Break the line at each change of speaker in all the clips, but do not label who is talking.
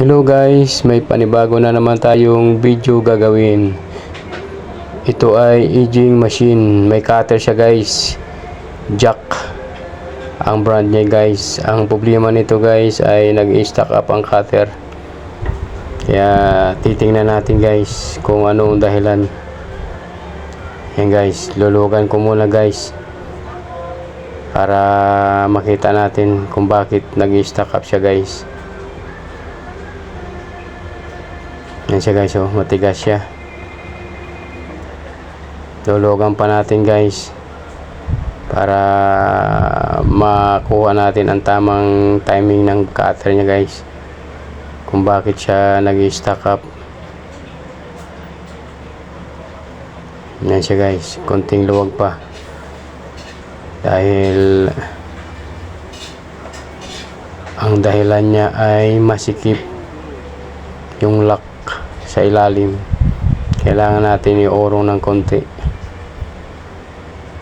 Hello guys, may panibago na naman tayong video gagawin. Ito ay edging machine. May cutter siya guys. Jack ang brand niya guys. Ang problema nito guys ay nag-stack up ang cutter. Kaya titingnan natin guys kung ano ang dahilan. Yan guys, lulugan ko muna guys para makita natin kung bakit nag-stack up siya guys. Yan siya guys, oh, matigas siya. Lulugan pa natin guys para makuha natin ang tamang timing ng cutter niya guys, kung bakit siya nag-stack up. Yan siya guys, konting luwag pa dahil ang dahilan niya ay masikip yung lock sa ilalim. Kailangan natin i-orong ng konti.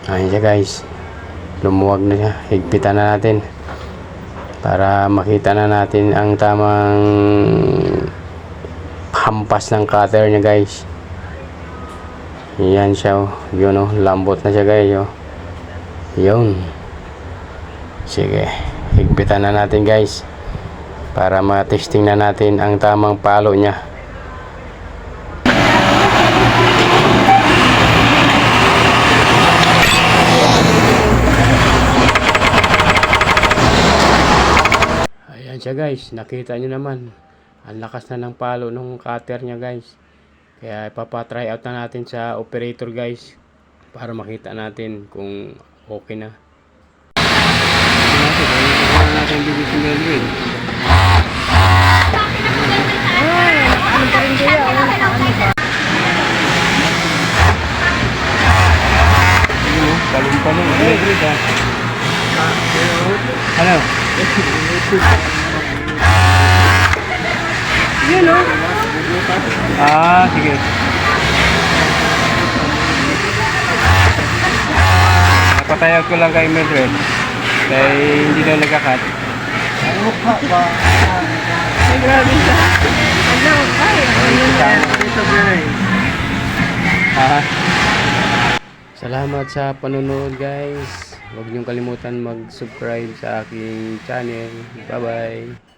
Ayan siya guys, lumuwag na siya. Higpitan na natin para makita na natin ang tamang hampas ng cutter niya guys. Yan siya, oh. Yun, oh, lambot na siya guys, oh. Yun. Sige, higpitan na natin guys para matesting na natin ang tamang palo niya. Ayan siya guys, nakita nyo naman ang lakas na ng palo ng cutter niya guys. Kaya ipapatry out na natin sa operator guys para makita natin kung okay na. Natin bibisin na rin.
Ano pa rin kaya?
Talong-talong. Ano?
Yun o.
Sige. Napatayag ko lang kay Mildred kaya hindi daw nagkakat.
Ay, grabe siya. Ano? Ay,
Salamat sa panonood guys. Huwag niyong kalimutan mag-subscribe sa aking channel. Bye bye.